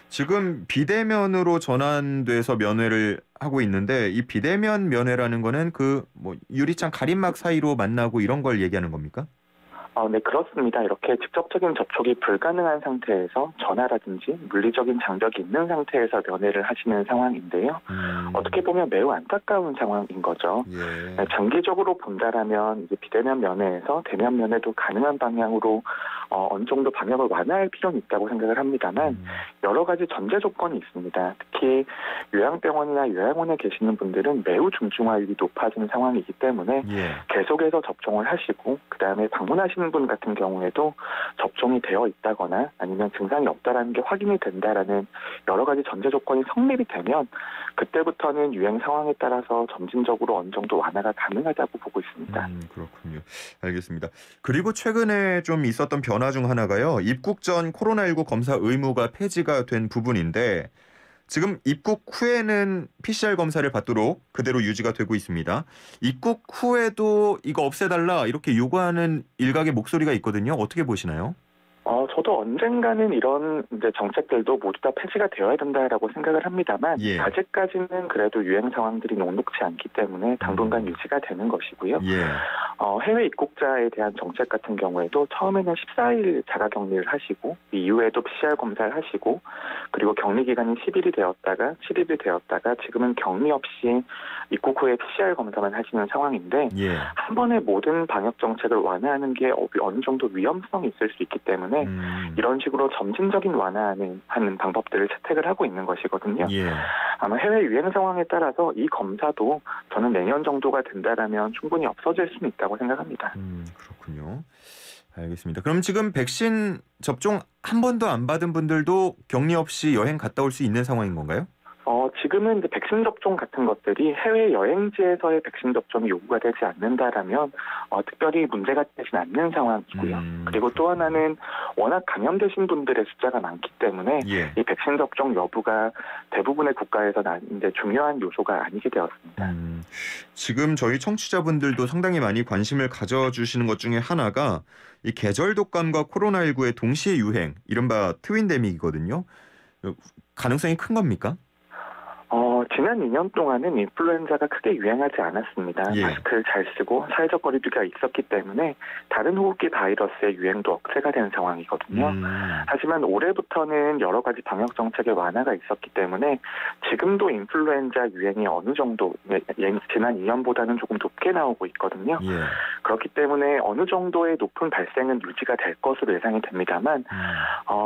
지금 비대면으로 전환돼서 면회를 하고 있는데 이 비대면 면회라는 거는 그 뭐 유리창 가림막 사이로 만나고 이런 걸 얘기하는 겁니까? 네, 그렇습니다. 이렇게 직접적인 접촉이 불가능한 상태에서 전화라든지 물리적인 장벽이 있는 상태에서 면회를 하시는 상황인데요. 어떻게 보면 매우 안타까운 상황인 거죠. 장기적으로 본다라면 이제 비대면 면회에서 대면 면회도 가능한 방향으로 어느 정도 방역을 완화할 필요는 있다고 생각을 합니다만 여러 가지 전제 조건이 있습니다. 특히 요양병원이나 요양원에 계시는 분들은 매우 중증화율이 높아지는 상황이기 때문에 계속해서 접종을 하시고 그다음에 방문하시는 분 같은 경우에도 접종이 되어 있다거나 아니면 증상이 없다라는 게 확인이 된다라는 여러 가지 전제 조건이 성립이 되면 그때부터는 유행 상황에 따라서 점진적으로 어느 정도 완화가 가능하다고 보고 있습니다. 그렇군요. 알겠습니다. 그리고 최근에 좀 있었던 변화 중 하나가요. 입국 전 코로나19 검사 의무가 폐지가 된 부분인데 지금 입국 후에는 PCR 검사를 받도록 그대로 유지가 되고 있습니다. 입국 후에도 이거 없애달라 이렇게 요구하는 일각의 목소리가 있거든요. 어떻게 보시나요? 저도 언젠가는 이런 이제 정책들도 모두 다 폐지가 되어야 된다라고 생각을 합니다만 아직까지는 그래도 유행 상황들이 녹록지 않기 때문에 당분간 유지가 되는 것이고요. 해외 입국자에 대한 정책 같은 경우에도 처음에는 14일 자가격리를 하시고 이후에도 PCR 검사를 하시고 그리고 격리 기간이 10일이 되었다가 7일이 되었다가 지금은 격리 없이 입국 후에 PCR 검사만 하시는 상황인데 한 번에 모든 방역 정책을 완화하는 게 어느 정도 위험성이 있을 수 있기 때문에 이런 식으로 점진적인 완화하는 방법들을 채택을 하고 있는 것이거든요. 아마 해외 유행 상황에 따라서 이 검사도 저는 내년 정도가 된다라면 충분히 없어질 수는 있다고 생각합니다. 그렇군요. 알겠습니다. 그럼 지금 백신 접종 한 번도 안 받은 분들도 격리 없이 여행 갔다 올 수 있는 상황인 건가요? 지금은 이제 백신 접종 같은 것들이 해외 여행지에서의 백신 접종이 요구가 되지 않는다라면 특별히 문제가 되지 않는 상황이고요. 그리고 또 하나는 워낙 감염되신 분들의 숫자가 많기 때문에 이 백신 접종 여부가 대부분의 국가에서 이제 중요한 요소가 아니게 되었습니다. 지금 저희 청취자분들도 상당히 많이 관심을 가져주시는 것 중에 하나가 이 계절 독감과 코로나19의 동시에 유행, 이른바 트윈데믹이거든요. 가능성이 큰 겁니까? 지난 2년 동안은 인플루엔자가 크게 유행하지 않았습니다. 예. 마스크를 잘 쓰고 사회적 거리두기가 있었기 때문에 다른 호흡기 바이러스의 유행도 억제가 된 상황이거든요. 하지만 올해부터는 여러 가지 방역 정책의 완화가 있었기 때문에 지금도 인플루엔자 유행이 어느 정도 지난 2년보다는 조금 높게 나오고 있거든요. 예. 그렇기 때문에 어느 정도의 높은 발생은 유지가 될 것으로 예상이 됩니다만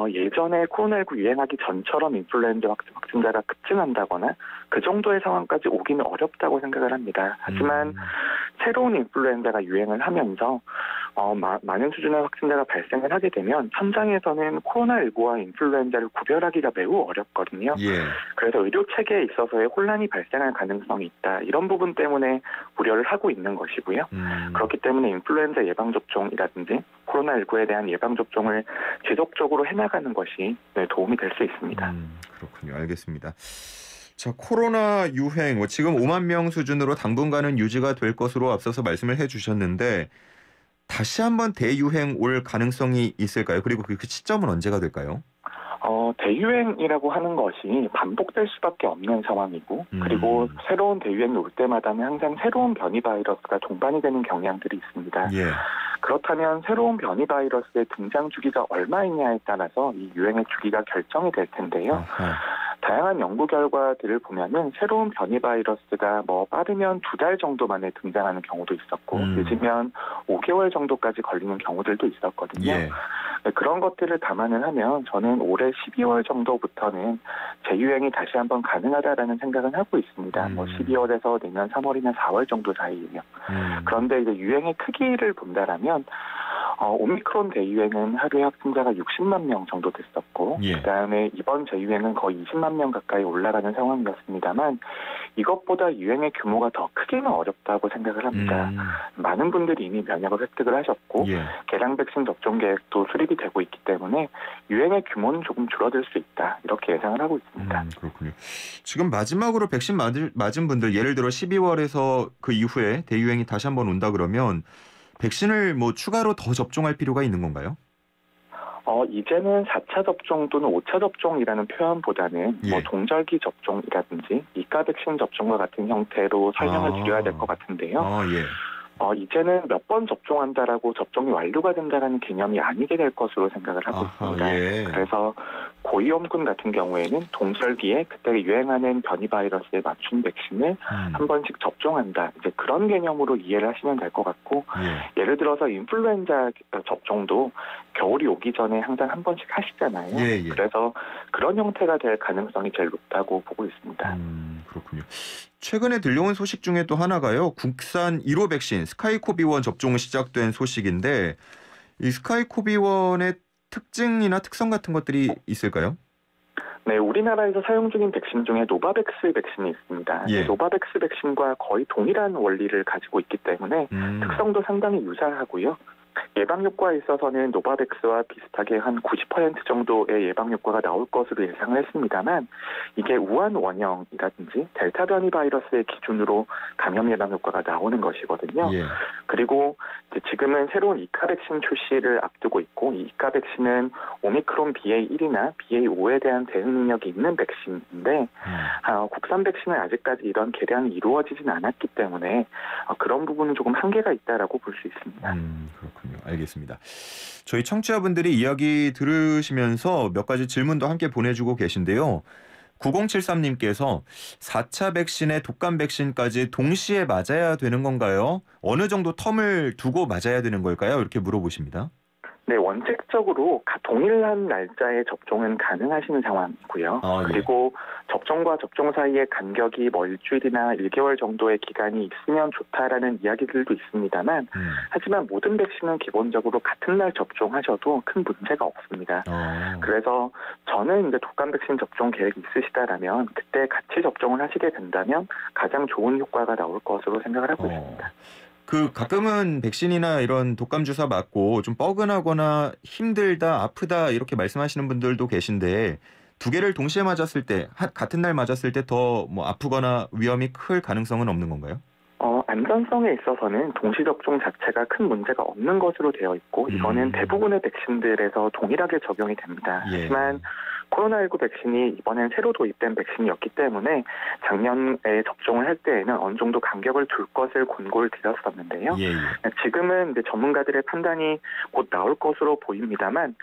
예전에 코로나19 유행하기 전처럼 인플루엔자 확진자가 급증한다거나 그 정도의 상황까지 오기는 어렵다고 생각을 합니다. 하지만 새로운 인플루엔자가 유행을 하면서 많은 수준의 확진자가 발생을 하게 되면 현장에서는 코로나19와 인플루엔자를 구별하기가 매우 어렵거든요. 예. 그래서 의료 체계에 있어서의 혼란이 발생할 가능성이 있다. 이런 부분 때문에 우려를 하고 있는 것이고요. 그렇기 때문에 인플루엔자 예방접종이라든지 코로나19에 대한 예방접종을 지속적으로 해나가는 것이 도움이 될 수 있습니다. 그렇군요. 알겠습니다. 자, 코로나 유행 지금 5만 명 수준으로 당분간은 유지가 될 것으로 앞서서 말씀을 해주셨는데 다시 한번 대유행 올 가능성이 있을까요? 그리고 그 시점은 언제가 될까요? 대유행이라고 하는 것이 반복될 수밖에 없는 상황이고 그리고 새로운 대유행이 올 때마다는 항상 새로운 변이 바이러스가 동반이 되는 경향들이 있습니다. 예. 그렇다면 새로운 변이 바이러스의 등장 주기가 얼마이냐에 따라서 이 유행의 주기가 결정이 될 텐데요. 다양한 연구 결과들을 보면은 새로운 변이 바이러스가 빠르면 2달 정도 만에 등장하는 경우도 있었고 늦으면 5개월 정도까지 걸리는 경우들도 있었거든요. 예. 그런 것들을 감안을 하면 저는 올해 12월 정도부터는 재유행이 다시 한번 가능하다라는 생각은 하고 있습니다. 12월에서 내년 3월이나 4월 정도 사이에요. 그런데 이제 유행의 크기를 본다라면 오미크론 대유행은 하루에 확진자가 60만 명 정도 됐었고 예. 그다음에 이번 재유행은 거의 20만 명 가까이 올라가는 상황이었습니다만 이것보다 유행의 규모가 더 크기는 어렵다고 생각을 합니다. 많은 분들이 이미 면역을 획득을 하셨고 예. 개량 백신 접종 계획도 수립이 되고 있기 때문에 유행의 규모는 조금 줄어들 수 있다. 이렇게 예상을 하고 있습니다. 그렇군요. 지금 마지막으로 백신 맞은 분들 예를 들어 12월에서 그 이후에 대유행이 다시 한번 온다 그러면 백신을 추가로 더 접종할 필요가 있는 건가요? 이제는 4차 접종 또는 5차 접종이라는 표현보다는 예. 동절기 접종이라든지 이가 백신 접종과 같은 형태로 설명을 드려야 될 것 같은데요. 예. 이제는 몇 번 접종한다라고 접종이 완료가 된다는 개념이 아니게 될 것으로 생각을 하고 있습니다. 예. 그래서 고위험군 같은 경우에는 동절기에 그때 유행하는 변이 바이러스에 맞춘 백신을 한 번씩 접종한다. 이제 그런 개념으로 이해를 하시면 될 것 같고 예를 들어서 인플루엔자 접종도 겨울이 오기 전에 항상 한 번씩 하시잖아요. 예. 그래서 그런 형태가 될 가능성이 제일 높다고 보고 있습니다. 그렇군요. 최근에 들려온 소식 중에 또 하나가요. 국산 1호 백신 스카이코비1 접종이 시작된 소식인데 이 스카이코비1의 특징이나 특성 같은 것들이 있을까요? 네, 우리나라에서 사용 중인 백신 중에 노바백스 백신이 있습니다. 예. 노바백스 백신과 거의 동일한 원리를 가지고 있기 때문에 특성도 상당히 유사하고요. 예방 효과에 있어서는 노바백스와 비슷하게 한 90% 정도의 예방 효과가 나올 것으로 예상을 했습니다만 이게 우한 원형이라든지 델타 변이 바이러스의 기준으로 감염 예방 효과가 나오는 것이거든요. 예. 그리고 지금은 새로운 이카 백신 출시를 앞두고 있고 이 이카 백신은 오미크론 BA1이나 BA5에 대한 대응 능력이 있는 백신인데 국산 백신은 아직까지 이런 개량이 이루어지진 않았기 때문에 그런 부분은 조금 한계가 있다라고 볼 수 있습니다. 그렇군요. 알겠습니다. 저희 청취자분들이 이야기 들으시면서 몇 가지 질문도 함께 보내주고 계신데요. 9073님께서 4차 백신에 독감 백신까지 동시에 맞아야 되는 건가요? 어느 정도 텀을 두고 맞아야 되는 걸까요? 이렇게 물어보십니다. 네, 원칙적으로 동일한 날짜에 접종은 가능하시는 상황이고요. 그리고 접종과 접종 사이의 간격이 일주일이나 1개월 정도의 기간이 있으면 좋다라는 이야기들도 있습니다만 하지만 모든 백신은 기본적으로 같은 날 접종하셔도 큰 문제가 없습니다. 그래서 저는 이제 독감 백신 접종 계획이 있으시다라면 그때 같이 접종을 하시게 된다면 가장 좋은 효과가 나올 것으로 생각을 하고 있습니다. 가끔은 백신이나 이런 독감 주사 맞고 좀 뻐근하거나 힘들다, 아프다 이렇게 말씀하시는 분들도 계신데 두 개를 동시에 맞았을 때, 같은 날 맞았을 때 더 아프거나 위험이 클 가능성은 없는 건가요? 안전성에 있어서는 동시 접종 자체가 큰 문제가 없는 것으로 되어 있고 이거는 대부분의 백신들에서 동일하게 적용이 됩니다. 하지만 코로나19 백신이 이번엔 새로 도입된 백신이었기 때문에 작년에 접종을 할 때에는 어느 정도 간격을 둘 것을 권고를 드렸었는데요. 지금은 이제 전문가들의 판단이 곧 나올 것으로 보입니다만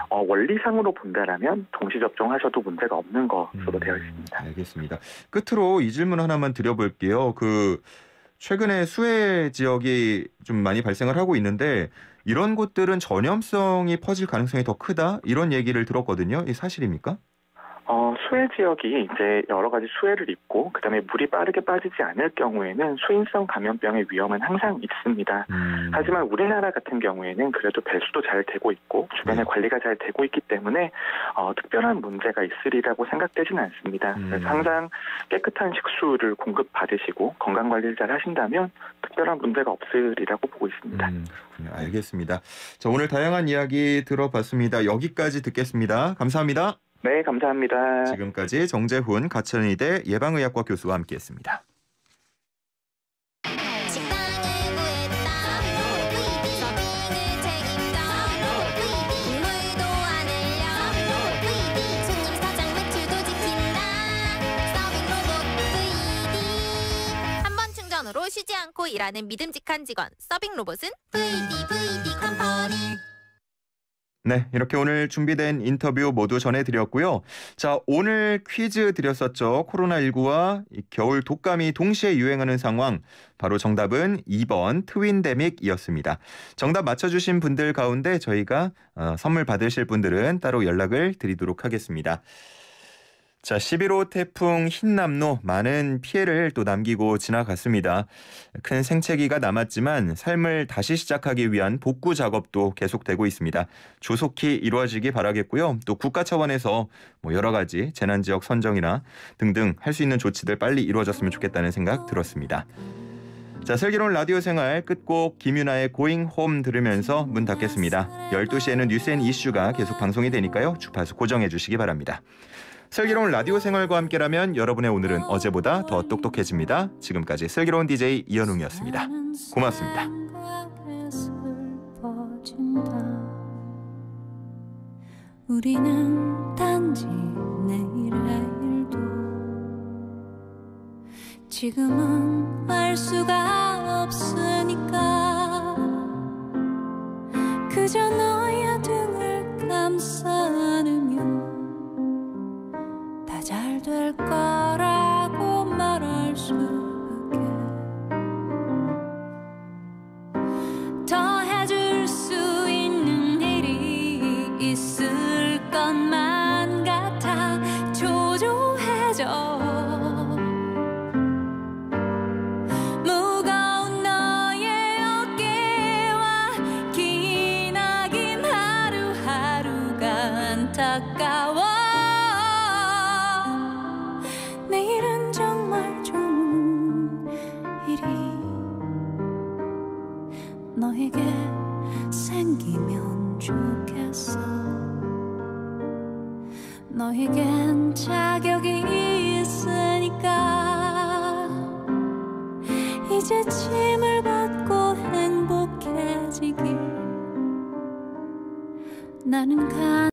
원리상으로 본다라면 동시 접종하셔도 문제가 없는 것으로 되어 있습니다. 알겠습니다. 끝으로 이 질문 하나만 드려볼게요. 최근에 수해 지역이 좀 많이 발생을 하고 있는데 이런 곳들은 전염성이 퍼질 가능성이 더 크다 이런 얘기를 들었거든요. 이 사실입니까? 수해 지역이 이제 여러 가지 수해를 입고 그다음에 물이 빠르게 빠지지 않을 경우에는 수인성 감염병의 위험은 항상 있습니다. 하지만 우리나라 같은 경우에는 그래도 배수도 잘 되고 있고 주변에 관리가 잘 되고 있기 때문에 특별한 문제가 있으리라고 생각되지는 않습니다. 그래서 항상 깨끗한 식수를 공급받으시고 건강관리를 잘 하신다면 특별한 문제가 없으리라고 보고 있습니다. 알겠습니다. 자, 오늘 다양한 이야기 들어봤습니다. 여기까지 듣겠습니다. 감사합니다. 네, 감사합니다. 지금까지 정재훈 가천의대 예방의학과 교수와 함께했습니다. 한번 충전으로 쉬지 않고 일하는 믿음직한 직원 서빙 로봇은 VD 컴퍼니. 네, 이렇게 오늘 준비된 인터뷰 모두 전해드렸고요. 자, 오늘 퀴즈 드렸었죠. 코로나19와 겨울 독감이 동시에 유행하는 상황. 바로 정답은 2번 트윈데믹이었습니다. 정답 맞춰주신 분들 가운데 저희가 선물 받으실 분들은 따로 연락을 드리도록 하겠습니다. 자, 11호 태풍 흰남노 많은 피해를 또 남기고 지나갔습니다. 큰 생채기가 남았지만 삶을 다시 시작하기 위한 복구 작업도 계속되고 있습니다. 조속히 이루어지기 바라겠고요. 또 국가 차원에서 여러 가지 재난지역 선정이나 등등 할 수 있는 조치들 빨리 이루어졌으면 좋겠다는 생각 들었습니다. 자, 슬기로운 라디오 생활 끝곡 김윤아의 Going Home 들으면서 문 닫겠습니다. 12시에는 뉴스 앤 이슈가 계속 방송이 되니까요. 주파수 고정해 주시기 바랍니다. 슬기로운 라디오 생활과 함께라면 여러분의 오늘은 어제보다 더 똑똑해집니다. 지금까지 슬기로운 DJ 이현웅이었습니다. 고맙습니다. 우리는 단지 내일의 일도 지금은 알 수가 없으니까 그저 너의 등을 감싸 안으며 다 잘 될 거라고 말할 수밖에 더 해줄 수 있는 일이 있을 것만 같아 초조해져 무거운 너의 어깨와 기나긴 하루하루가 안타까워 내일은 정말 좋은 일이 너에게 생기면 좋겠어 너에겐 자격이 있으니까 이제 짐을 벗고 행복해지길 나는